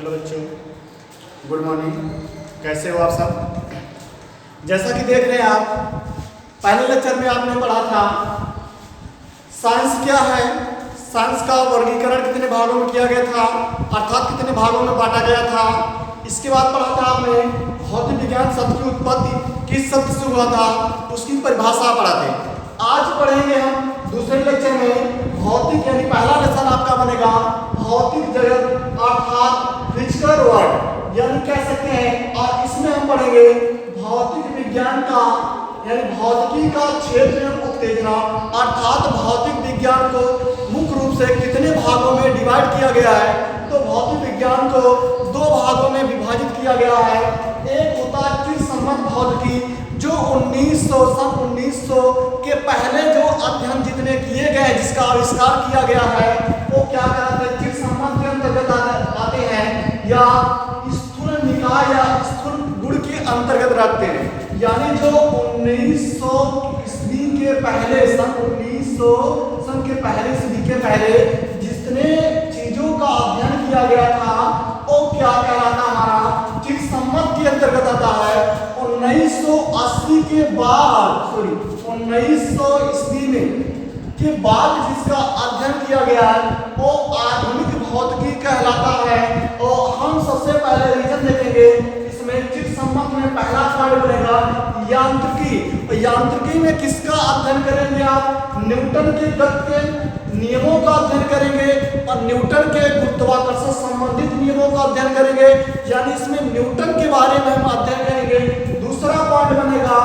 Hello बच्चों, good morning. कैसे हो आप सब? जैसा कि देख रहे हैं आप, पहले लेक्चर में आपने पढ़ा था साइंस क्या है, साइंस का वर्गीकरण कितने भागों में किया गया था, अर्थात कितने भागों में बांटा गया था। इसके बाद पढ़ा था आपने भौतिक विज्ञान शब्द की उत्पत्ति किस शब्द से हुआ था, उसकी परिभाषा पढ़ा थे। आज पढ़ेंगे हम दूसरे लेक्चर में भौतिक, यानी पहला लेसन आपका बनेगा भौतिक जगत अर्थात फिजिकल वर्ल्ड, यानी कह सकते हैं। और इसमें हम पढ़ेंगे भौतिक विज्ञान का, यानी भौतिकी का क्षेत्र एवं उत्तेजना, अर्थात भौतिक विज्ञान को मुख्य रूप से कितने भागों में डिवाइड किया गया है। तो भौतिक विज्ञान को दो भागों में विभाजित किया गया है। एक होता है चिरसम्मत भौतिकी, जो 1900 के पहले जो अध्ययन जितने किए गए, जिसका आविष्कार किया गया है, वो क्या कहते हैं, चिरसम्मत के अंतर्गत आते हैं, या स्थूल निकाय या स्थूल गुण के अंतर्गत रखते हैं। यानी जो 1900 ईस्वी के पहले, सन 1900 सन के पहले ईस्वी के पहले जितने चीजों का अध्ययन किया गया था, वो क्या कहलाता, हमारा चिरसम्मत के अंतर्गत आता है। 1980 के बाद, 1900 ईस्वी में के बाद जिसका अध्ययन किया गया है, वो आधुनिक भौतिकी कहलाता है। और हम सबसे पहले रीजन देखेंगे इसमें। चिरसम्मत में पहला पॉइंट बनेगा यांत्रिकी। यांत्रिकी में किसका अध्ययन करेंगे आप? न्यूटन के गति के नियमों का अध्ययन करेंगे और न्यूटन के गुरुत्वाकर्षण संबंधित नियमों का अध्ययन करेंगे, यानी इसमें न्यूटन के बारे में हम अध्ययन करेंगे। दूसरा पॉइंट बनेगा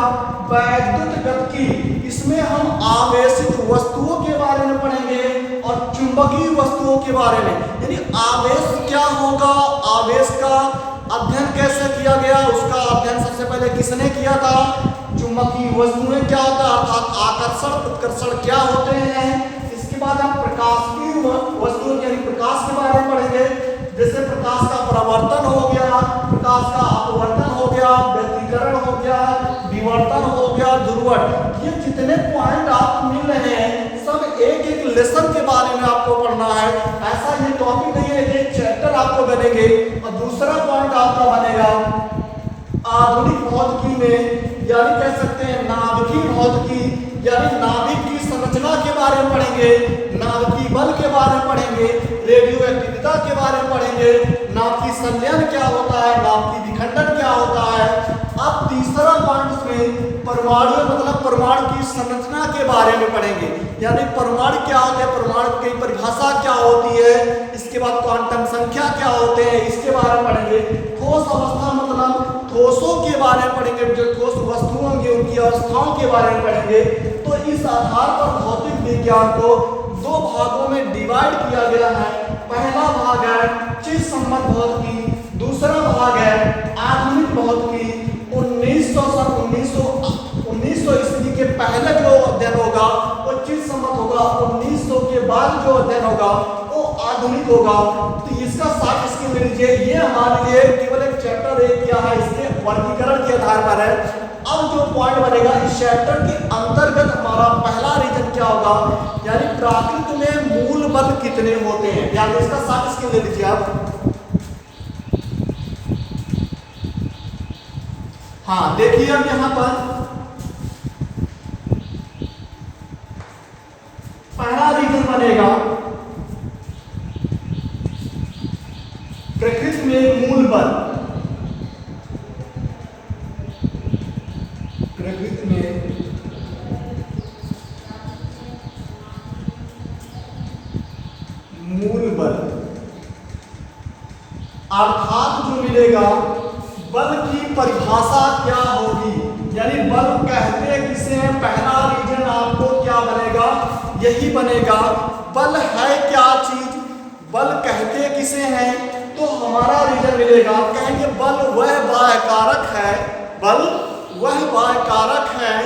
वैद्युत गतिकी। इसमें हम आवेशित वस्तुओं के बारे में पढ़ेंगे और चुंबकीय वस्तुओं के बारे में, यानी आवेश क्या होगा, आवेश का अध्ययन कैसे किया गया, उसका अध्ययन सबसे पहले किसने किया था। चुंबकीय वस्तुएं क्या होता है, अर्थात आकर्षण उत्कर्षण क्या होते हैं। इसके बाद हम प्रकाशीय वस्तुओं यानी प्रकाश के बारे में पढ़ेंगे, जैसे प्रकाश का परावर्तन हो गया, प्रकाश का अपवर्तन हो गया, व्यतिकरण हो गया, विवर्तन हो गया, ध्रुवण। ये जितने पॉइंट आपको मिल रहे हैं, सब एक एक लेसन के बारे में आपको पढ़ना है। ऐसा ये टॉपिक नहीं है, एक चैप्टर आपको बनेंगे। और दूसरा पॉइंट आपका बनेगा आधुनिक भौतिकी में, यानी कह सकते हैं नाभिकीय भौतिकी, यानी नाभिक की संरचना के बारे में पढ़ेंगे, नाभिकीय बल के बारे में पढ़ेंगे, रेडियो एक्टिविटी के बारे में पढ़ेंगे, नाभिकीय संलयन क्या होता है, नाभिकीय विखंडन क्या होता है। अब तीसरा पॉइंट में परमाणु, मतलब परमाणु की संरचना के बारे में पढ़ेंगे, यानी परमाणु क्या होते हैं, परमाणु की परिभाषा क्या होती है। इसके बाद क्वांटम संख्या क्या होते हैं, इसके बारे में पढ़ेंगे। ठोस अवस्था मतलब ठोसों के बारे में पढ़ेंगे, जो ठोस वस्तुओं होंगी उनकी अवस्थाओं के बारे में पढ़ेंगे। तो इस आधार पर भौतिक विज्ञान को दो भागों में डिवाइड किया गया है। पहला भाग है चिरसम्मत भौतिकी, दूसरा भाग है आधुनिक भौतिकी। 1900 ईस्वी के पहले जो अध्ययन होगा वो चिरसम्मत होगा, 1900 के बाद जो अध्ययन होगा वो आधुनिक होगा। तो इसका साथ इसके ले लीजिए, ये हमारे लिए केवल एक चैप्टर एक किया है, इसके वर्गीकरण के आधार पर है। अब जो पॉइंट बनेगा इस चैप्टर के अंतर्गत हमारा पहला रीजन क्या होगा, यानी प्रकृति में मूल बल कितने होते हैं, यानी इसका साथ इसके ले लीजिए आप। हाँ देखिए, अब यहां पर पहला रीजन बनेगा प्रकृति में मूल बल। प्रकृति में मूल बल, अर्थात जो मिलेगा बल की परिभाषा क्या होगी, यानी बल कहते किसे हैं। पहला रीजन आपको क्या बनेगा, यही बनेगा बल है क्या चीज, बल कहते किसे हैं। तो हमारा रीजन मिलेगा, कहेंगे बल वह बाह्य कारक है, बल वह बाह्य कारक है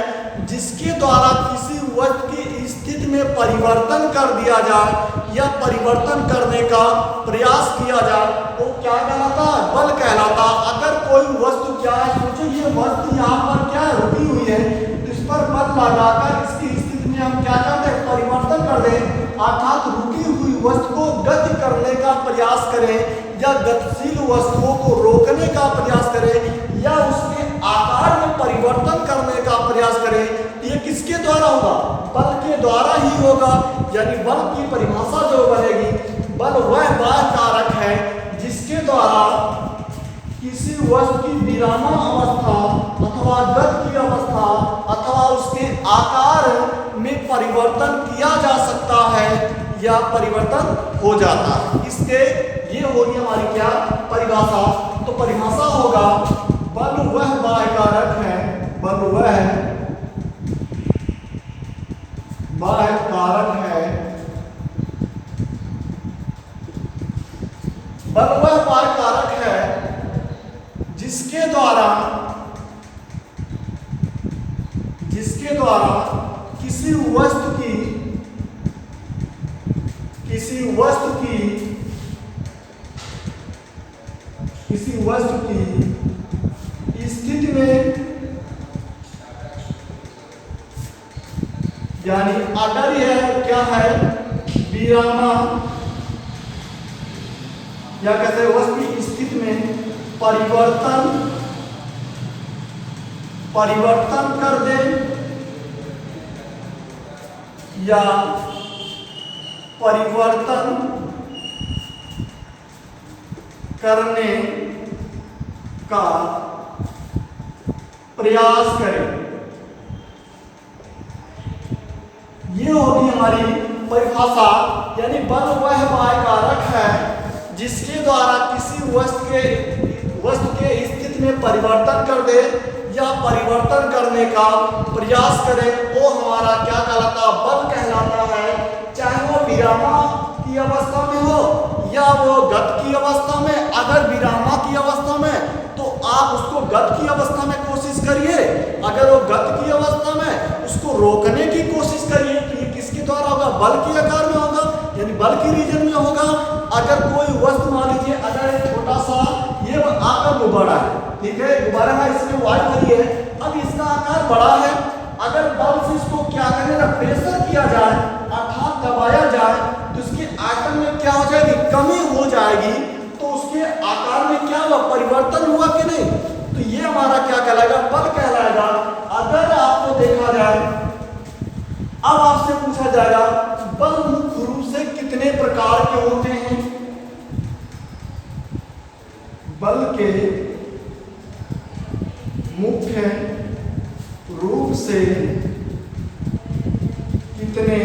जिसके द्वारा किसी वस्तु की स्थिति में परिवर्तन कर दिया जाए या परिवर्तन करने का प्रयास किया जाए, वो क्या कहलाता है, बल कहलाता। अगर कोई वस्तु क्या है, सोचो ये वस्तु यहाँ पर क्या रुकी हुई है, तो इस पर बल लगाकर इसकी स्थिति में हम क्या करते हैं, परिवर्तन कर दें, अर्थात रुकी हुई वस्तु को गति करने का प्रयास करें, या गतिशील वस्तुओं को रोकने का प्रयास करे या उसके आकार में परिवर्तन करने का प्रयास करे, ये किसके द्वारा होगा? बल के द्वारा ही होगा। यानी बल की परिभाषा जो बनेगी, बल वह बाह्य कारक है जिसके द्वारा किसी वस्तु की विरामन अवस्था अथवा गति की अवस्था अथवा उसके आकार में परिवर्तन किया जा सकता है या परिवर्तन हो जाता है। इसके ये होगी हमारी क्या परिभाषा? तो परिभाषा होगा बल वह बाह्य कारक है, बल वह बाह्य कारक है, बल वह बाह्य कारक है जिसके द्वारा किसी वस्तु की स्थिति में, यानी अगर यह क्या है विरामन या कहते हैं वस्तु की स्थिति में परिवर्तन कर दे या परिवर्तन करने का प्रयास करें, ये होगी हमारी परिभाषा। यानी बल वह बाह्य कारक है जिसके द्वारा किसी वस्तु के स्थिति में परिवर्तन कर दे या परिवर्तन करने का प्रयास करे, वो हमारा क्या कहलाता? बल कहलाता है। चाहे वो विरामन की अवस्था में हो या वो गति की अवस्था में। अगर विरामन की अवस्था में तो आप उसको गति की अवस्था में कोशिश करिए, अगर वो गति की अवस्था में उसको रोकने की कोशिश करिए तो ये किसके द्वारा होगा? बल के आकार में होगा, यानी बल की रीजन में होगा। अगर कोई वस्तु मान लीजिए, अगर छोटा सा ये आकार गुब्बारा है, ठीक है, गुब्बारा है, इसमें वायु भरी है, अब इसका आकार बड़ा है, अगर बल से इसको क्या करेगा? प्रेशर किया जाए अर्थात दबाया जाए तो इसके आकार में क्या हो जाएगी? कमी हो जाएगी। तो उसके आकार में क्या हुआ? परिवर्तन हुआ कि नहीं? तो ये हमारा क्या कहलाएगा? बल कहलाएगा। अगर आपको देखा जाए, अब आपसे पूछा जाएगा बल मुख्य रूप से कितने प्रकार के होते हैं? बल के मुख्य रूप से कितने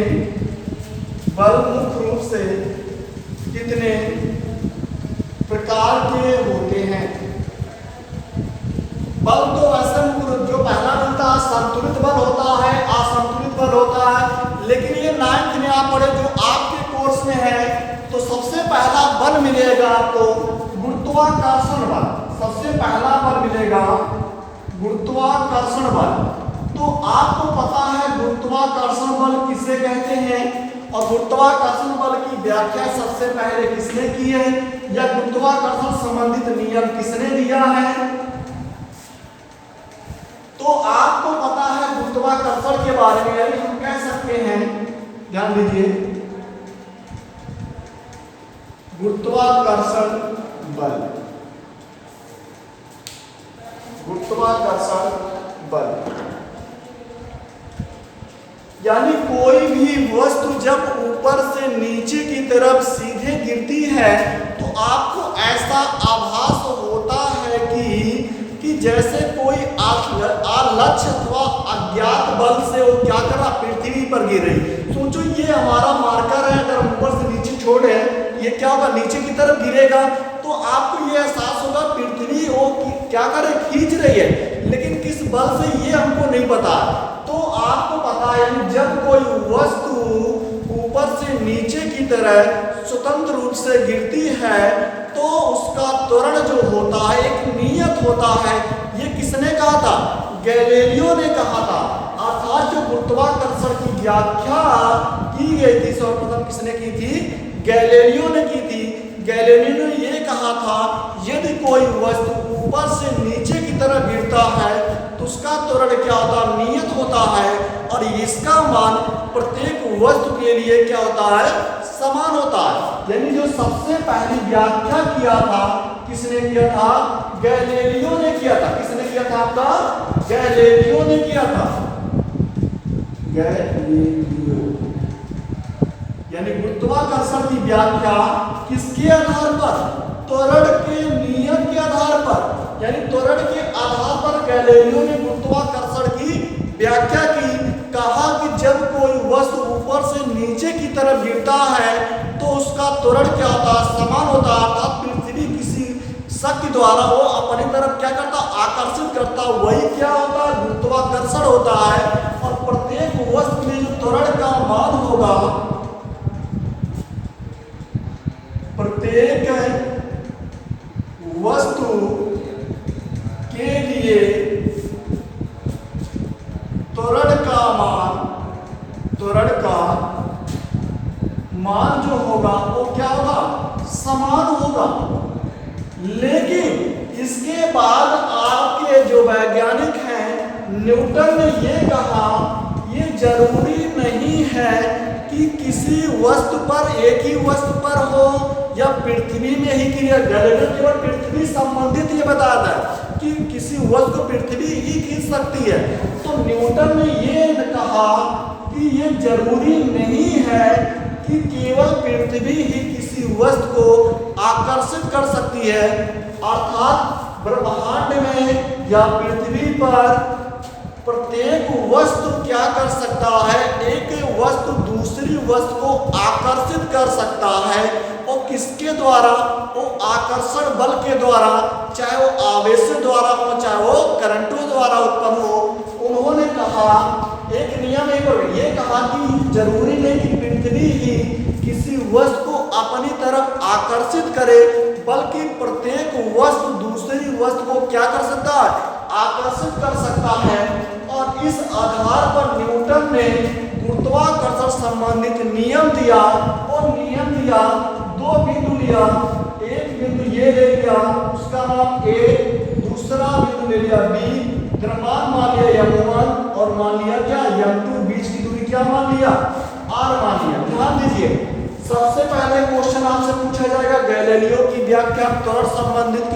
प्रकार के होते हैं? बल तो वैसे जो पहला मिलता है संतुलित बल होता है, असंतुलित बल होता है, लेकिन ये 9th में आप पढ़े जो आपके कोर्स में है तो सबसे पहला बल मिलेगा आपको गुरुत्वाकर्षण बल। सबसे पहला बल मिलेगा गुरुत्वाकर्षण बल। तो आपको पता है गुरुत्वाकर्षण बल किसे कहते हैं और गुरुत्वाकर्षण बल की व्याख्या सबसे पहले किसने की है या गुरुत्वाकर्षण संबंधित नियम किसने दिया है? तो आपको पता है गुरुत्वाकर्षण के बारे में, यानी हम कह सकते हैं, ध्यान दीजिए, गुरुत्वाकर्षण बल, गुरुत्वाकर्षण बल यानी कोई भी वस्तु जब ऊपर से नीचे की तरफ सीधे गिरती है तो आपको ऐसा आभास होता है कि जैसे कोई लक्ष्य अथवा अज्ञात बल से वो क्या कर रहा, पृथ्वी पर गिर रही। सोचो ये हमारा मार्कर है, अगर ऊपर से नीचे छोड़े ये क्या होगा, नीचे की तरफ गिरेगा तो आपको ये एहसास होगा पृथ्वी वो क्या करे, खींच रही है, लेकिन किस बल से ये हमको नहीं पता। तो आपको पता है जब कोई वस्तु ऊपर से नीचे की तरह स्वतंत्र रूप से गिरती है तो उसका त्वरण जो होता है एक नियत होता है। ये किसने कहा था? गैलीलियो ने कहा था। अर्थात जो गुरुत्वाकर्षण की व्याख्या की गई थी सर्वप्रथम किसने की थी? गैलीलियो ने की थी। गैलीलियो ने ये कहा था यदि कोई वस्तु ऊपर से नीचे की तरफ गिरता है तो उसका त्वरण क्या होता है, नियत होता है, और इसका मान प्रत्येक वस्तु के लिए क्या होता है, समान होता है। यानी जो सबसे पहली व्याख्या किया था किसने किया था? गैलीलियो ने किया था। किसने किया था? आपका गैलीलियो ने किया था। गैलीलियो यानी गुरुत्वाकर्षण की व्याख्या किसके आधार पर? त्वरण के नियम के आधार पर। यानी त्वरण के आधार पर गैलीलियो ने गुरुत्वाकर्षण की व्याख्या की। कहा कि जब कोई वस्तु ऊपर से नीचे की तरफ गिरता है तो उसका त्वरण क्या होता है? समान होता है। अर्थात पृथ्वी किसी शक्ति द्वारा वो अपनी तरफ क्या करता? आकर्षित करता। वही क्या होता है? गुरुत्वाकर्षण होता है। और प्रत्येक वस्तु में जो त्वरण का मान होगा, प्रत्येक वस्तु के लिए त्वरण का मान जो होगा वो क्या होगा? समान होगा। लेकिन इसके बाद आपके जो वैज्ञानिक हैं न्यूटन ने ये कहा, ये जरूरी नहीं है कि किसी वस्तु पर, एक ही वस्तु पर हो या पृथ्वी में ही क्रिया। गैलीलियो केवल पृथ्वी संबंधित ये बताता है कि किसी वस्तु को पृथ्वी ही खींच सकती है। तो न्यूटन ने ये कहा कि ये जरूरी नहीं है कि केवल पृथ्वी ही किसी वस्तु को आकर्षित कर सकती है। अर्थात ब्रह्मांड में या पृथ्वी पर प्रत्येक वस्तु क्या कर सकता है? एक वस्तु दूसरी वस्तु को आकर्षित कर सकता है। और किसके द्वारा? वो आकर्षण बल के द्वारा, चाहे वो आवेश द्वारा हो, चाहे वो करंटों द्वारा उत्पन्न हो। उन्होंने कहा एक नियम ये कहा कि जरूरी नहीं कि पृथ्वी ही किसी वस्तु को अपनी तरफ आकर्षित करे, बल्कि प्रत्येक वस्तु दूसरी वस्तु को क्या कर सकता है? आकर्षित कर सकता है। और इस आधार पर न्यूटन ने गुरुत्वाकर्षण संबंधित नियम दिया। और नियम दिया, दो बिंदु लिया, एक बिंदु ये ले लिया, उसका नाम ए, दूसरा बिंदु ले लिया बी, द्रव्यमान मान लिया m1 और मान लिया क्या? m2। बीच की दूरी क्या मान लिया? r मान लिया। ध्यान दीजिए, सबसे पहले क्वेश्चन आपसे पूछा जाएगा गैलीलियो की व्याख्या त्वरण संबंधित की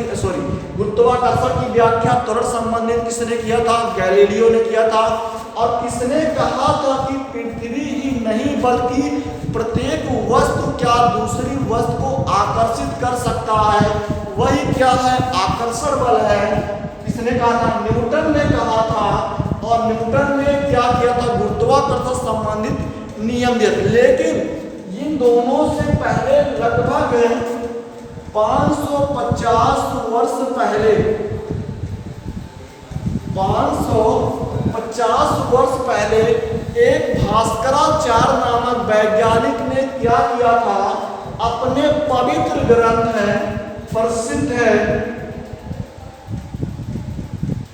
गुरुत्वाकर्षण की व्याख्या त्वरण संबंधित किसने किया था? गैलीलियो ने किया था। और किसने कहा था कि पृथ्वी ही नहीं बल्कि प्रत्येक वस्तु क्या दूसरी वस्तु को आकर्षित कर सकता है? वही क्या है? आकर्षण बल है। किसने कहा था? न्यूटन ने कहा था। और न्यूटन ने क्या किया था? गुरुत्वाकर्षण संबंधित नियम दिया। लेकिन इन दोनों से पहले लगभग 550 वर्ष पहले, 550 वर्ष पहले एक भास्कराचार्य नामक वैज्ञानिक ने क्या किया था? अपने पवित्र ग्रंथ है,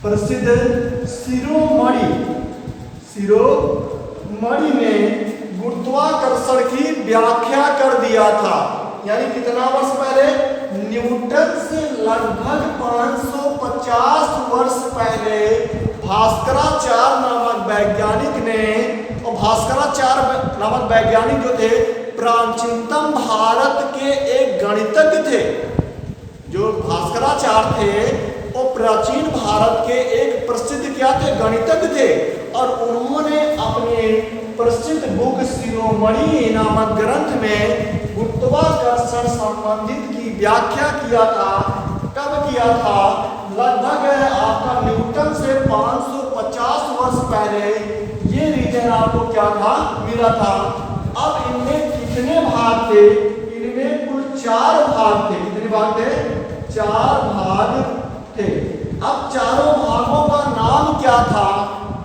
प्रसिद्ध शिरोमणि में गुरुत्वाकर्षण की व्याख्या कर दिया था। यानी कितना वर्ष पहले? न्यूटन से लगभग 550 वर्ष पहले भास्कराचार्य नामक वैज्ञानिक ने, और भास्कराचार्य नामक वैज्ञानिक जो थे प्राचीनतम भारत के एक गणितज्ञ थे। जो भास्कराचार्य थे वो प्राचीन भारत के एक प्रसिद्ध क्या थे? गणितज्ञ थे। और उन्होंने अपने प्रसिद्ध बुक शिरोमणि नामक ग्रंथ में गुरुत्वाकर्षण संबंधित की व्याख्या किया था। कब किया था? लगभग आपका न्यूटन से 550 वर्ष पहले ये रीजन आपको क्या था? मिला था। अब इनमें कितने भाग थे? इनमें कुल 4 भाग थे। कितने भाग थे? 4 भाग थे। अब चारों भागों का नाम क्या था?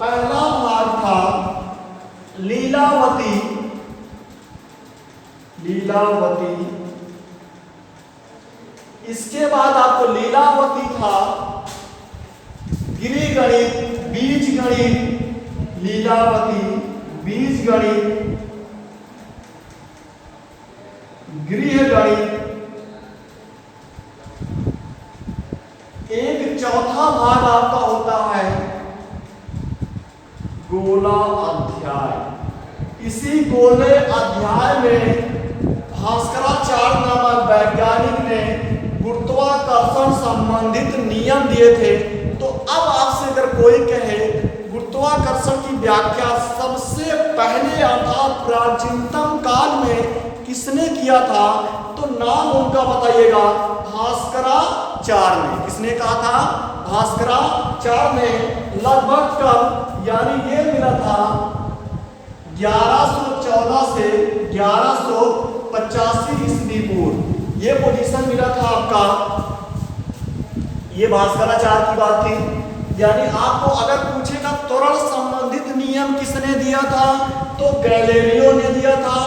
पहला भाग था लीलावती, इसके बाद आपको लीलावती था गिरिगणित, बीजगणित, लीलावती, बीजगणित, गृहगणित। एक चौथा भाग आपका होता है गोला अध्याय। इसी गोले अध्याय में भास्कराचार्य नामक वैज्ञानिक ने गुरुत्वाकर्षण संबंधित नियम दिए थे। तो अब आपसे अगर कोई कहे गुरुत्वाकर्षण की व्याख्या सबसे पहले अर्थात प्राचीनतम काल में किसने किया था, तो नाम उनका बताइएगा, भास्कराचार्य ने। किसने कहा था? भास्कराचार्य ने। लगभग कब, यानी ये मिला था 1114 से 1185 ईस्वी पूर्व, ये पोजीशन मिला था आपका। ये भास्कराचार्य की बात थी। यानी आपको अगर पूछेगा त्वरण संबंधित नियम किसने दिया था, तो गैलीलियो ने दिया था।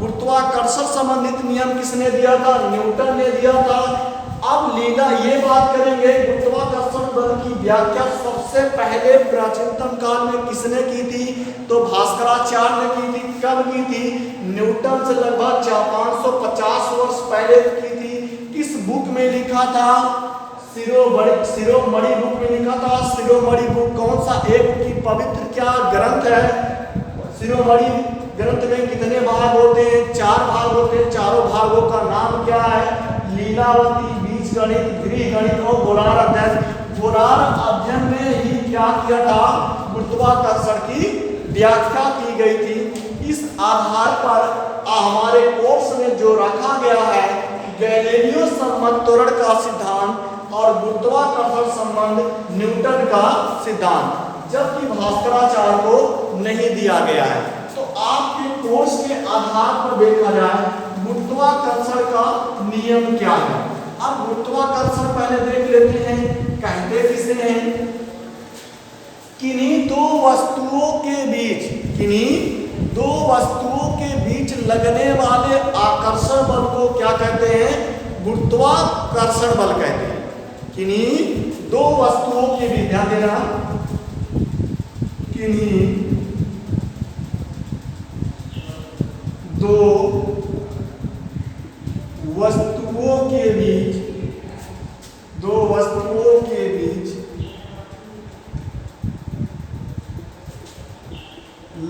गुरुत्वाकर्षण संबंधित नियम किसने दिया था? न्यूटन ने दिया था। अब लीला ये बात करेंगे गुरुत्वाकर्षण बल की व्याख्या सबसे पहले प्राचीनतम काल में किसने की थी, तो भास्कराचार्य ने की थी। कब की थी? न्यूटन से लगभग 550 वर्ष पहले की थी। किस बुक में लिखा था? शिरोमणि बुक में लिखा था। शिरोमणि बुक कौन सा? एक की पवित्र क्या ग्रंथ है? शिरोमणि ग्रंथ में कितने भाग होते हैं? 4 भाग होते हैं। चारों भागों का नाम क्या है? लीलावती, बीजगणित, गृहगणित और गोलार्ध अध्ययन। गोलार्ध अध्ययन में ही क्या किया था? गुरुत्वाकर्षण की व्याख्या की गई थी। इस आधार पर हमारे कोर्स में जो रखा गया है गैलीलियो संबंध त्वरण का सिद्धांत और गुरुत्वाकर्षण संबंध न्यूटन का सिद्धांत, जबकि भास्कराचार्य को नहीं दिया गया है। तो आपके कोर्स के आधार पर देखा जाए गुरुत्वाकर्षण का नियम क्या है। अब गुरुत्वाकर्षण पहले देख लेते हैं, कहते किसे हैं? किन्हीं दो वस्तुओं के बीच लगने वाले आकर्षण बल को क्या कहते हैं? गुरुत्वाकर्षण बल कहते हैं। किन्हीं दो वस्तुओं के बीच, ध्यान देना, किन्हीं दो वस्तुओं के बीच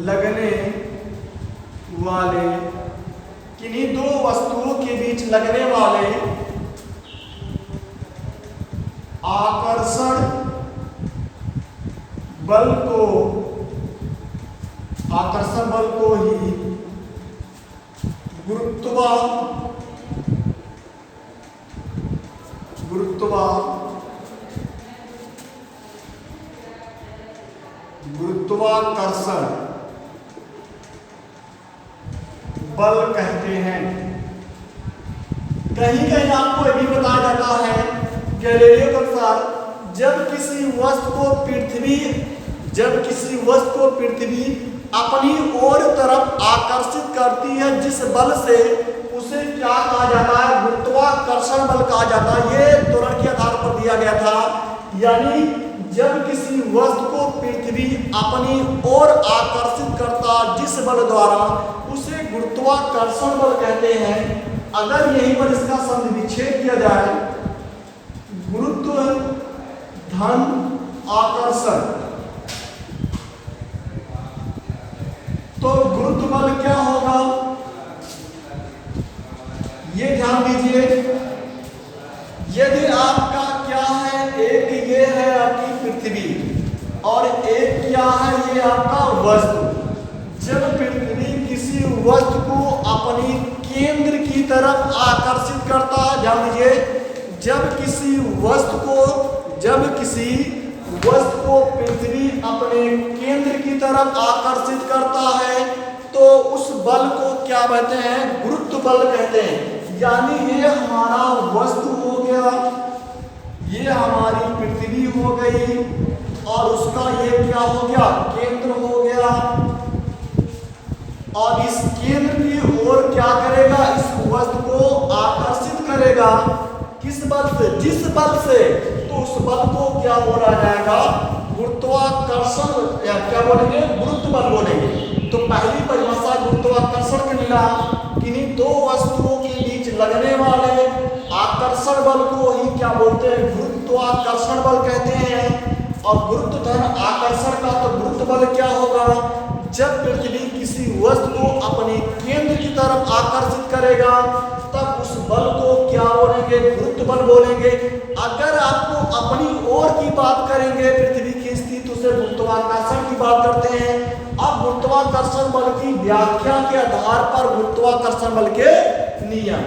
लगने वाले, किन्हीं दो वस्तुओं के बीच लगने वाले आकर्षण बल को ही गुरुत्वाकर्षण बल कहते हैं। कहीं कहीं आपको यह भी बताया जाता है गैलीलियो के अनुसार, जब किसी वस्तु को पृथ्वी अपनी ओर तरफ आकर्षित करती है, जिस बल से, उसे क्या कहा जाता है? गुरुत्वाकर्षण बल कहा जाता है। ये त्वरण के आधार पर दिया गया था। यानी जब किसी वस्तु को पृथ्वी अपनी ओर आकर्षित करता जिस बल द्वारा, उसे गुरुत्वाकर्षण बल कहते हैं। अगर यहीं पर इसका संधि विच्छेद किया जाए, गुरुत्व धन आकर्षण, तो गुरुत्व बल क्या होगा? ये ध्यान दीजिए, यदि आपका क्या है, एक ये है आपकी पृथ्वी और एक क्या है, ये आपका वस्तु। जब पृथ्वी किसी वस्तु को अपनी केंद्र की तरफ आकर्षित करता है, ध्यान दीजिए, जब किसी वस्तु को पृथ्वी अपने केंद्र की तरफ आकर्षित करता है, तो उस बल को क्या कहते हैं? गुरुत्व बल कहते हैं। यानी ये हमारा वस्तु हो गया, ये हमारी पृथ्वी हो गई, और उसका ये क्या हो गया? केंद्र हो गया। और इस केंद्र की ओर क्या करेगा? इस वस्तु को आकर्षित करेगा। किस बल से? जिस बल से, तो उस बल को क्या बोला जाएगा? गुरुत्वाकर्षण, या क्या बोलेंगे? गुरुत्व बल बोलेंगे। तो पहली परिभाषा गुरुत्वाकर्षण के मिला, किन्हीं दो वस्तुओं के बीच लगने वाले आकर्षण बल को ही क्या बोलते हैं? गुरुत्वाकर्षण बल कहते हैं। और गुरुत्व धन आकर्षण का तो गुरुत्व बल क्या होगा? जब पृथ्वी किसी वस्तु को अपने केंद्र की तरफ आकर्षित करेगा तब उस बल को क्या बोलेंगे? गुरुत्व बल बोलेंगे। अगर आपको अपनी ओर की बात करेंगे पृथ्वी की स्थिति तो उसे गुरुत्वाकर्षण की बात करते हैं। अब गुरुत्वाकर्षण बल की व्याख्या के आधार पर गुरुत्वाकर्षण बल के नियम,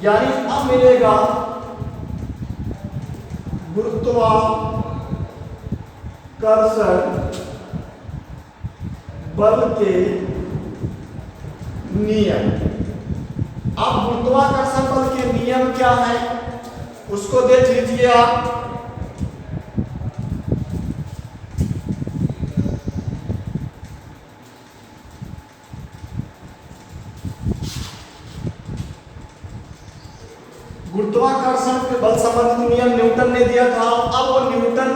यानी अब मिलेगा गुरुत्वाकर्षण बल के नियम। अब गुरुत्वाकर्षण बल के नियम क्या है उसको देख लीजिए आप। गुरुत्वाकर्षण के बल संबंधित नियम न्यूटन ने दिया था। अब वो न्यूटन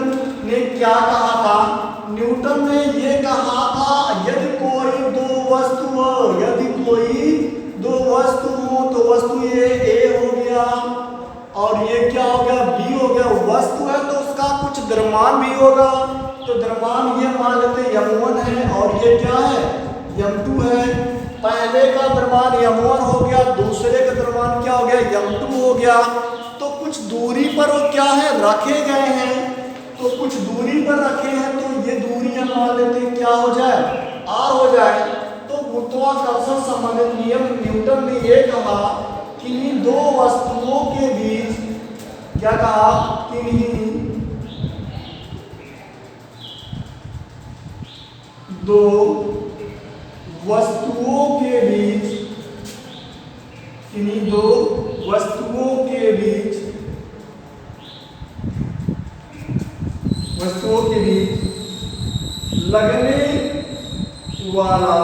ने क्या कहा था? न्यूटन ने ये कहा था यदि कोई दो वस्तु हो, यदि कोई दो वस्तु हो तो वस्तु ये ए हो गया और ये क्या हो गया? बी हो गया। वस्तु है तो उसका कुछ द्रव्यमान भी होगा, तो द्रव्यमान ये मान लेते m1 है और ये क्या है? m2 है। पहले का द्रव्यमान m1 हो गया, दूसरे का द्रव्यमान क्या हो गया? m2 हो गया। तो कुछ दूरी पर वो क्या है? रखे गए हैं। तो कुछ दूरी पर रखे हैं तो ये दूरी हम मान लेते हैं क्या हो जाए? r हो जाए। तो गुरुत्वाकर्षण संबंधित नियम न्यूटन ने ये कहा कि दो वस्तुओं के बीच क्या कहा? किन्हीं दो वस्तुओं के बीच, किन्हीं दो वस्तुओं के बीच, वस्तुओं के बीच लगने वाला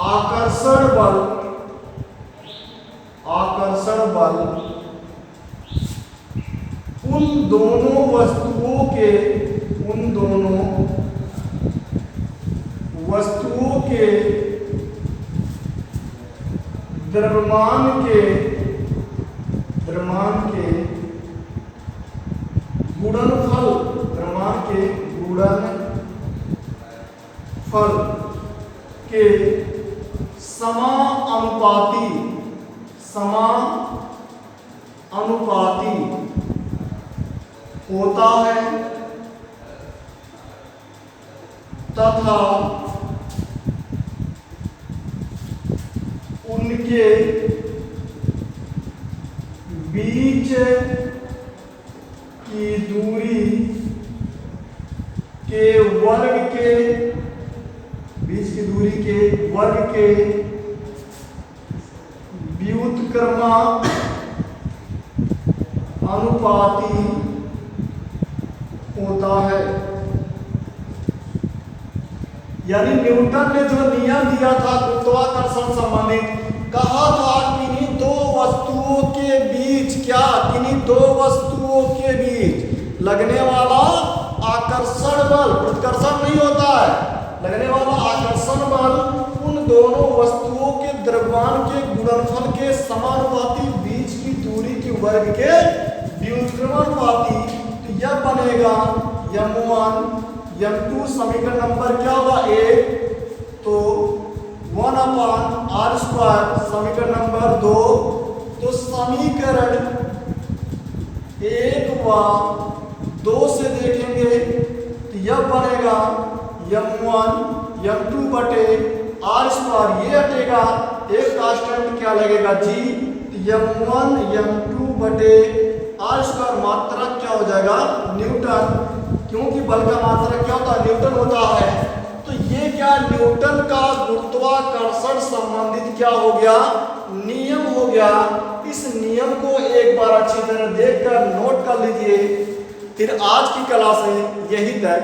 आकर्षण बल, आकर्षण बल उन दोनों वस्तुओं के, उन दोनों वस्तुओं के द्रव्यमान के, द्रव्यमान के गुणनफल, द्रव्यमान के गुणनफल के समानुपाती, समानुपाती होता है तथा उनके बीच की दूरी के वर्ग के, बीच की दूरी के वर्ग के व्युत्क्रमानुपाती होता है। यानी न्यूटन ने जो नियम दिया था गुरुत्वाकर्षण संबंधित, कहा था किन्हीं दो वस्तुओं के बीच, क्या? किन्हीं दो वस्तुओं के बीच लगने वाला आकर्षण बल, उत्कर्षण नहीं होता है, लगने वाला आकर्षण बल उन दोनों वस्तुओं के द्रव्यमान के गुणनफल के समानुपाती, बीच की दूरी के वर्ग के व्युत्क्रमानुपाती। तो यह बनेगा m1 m2, समीकरण नंबर क्या होगा? 1, तो 1/r², समीकरण नंबर 2। तो समीकरण 1 व 2 से देखेंगे तो यह बनेगा m1 m2 बटे r², ये हटेगा, एक कांस्टेंट क्या लगेगा? g। m1 m2 बटे r², मात्रक क्या हो जाएगा? न्यूटन, क्योंकि बल का मात्रक क्या होता है? न्यूटन होता है। तो ये क्या? न्यूटन का गुरुत्वाकर्षण संबंधित क्या हो गया? नियम हो गया। इस नियम को एक बार अच्छी तरह देखकर नोट कर लीजिए। फिर आज की क्लास में यही तक।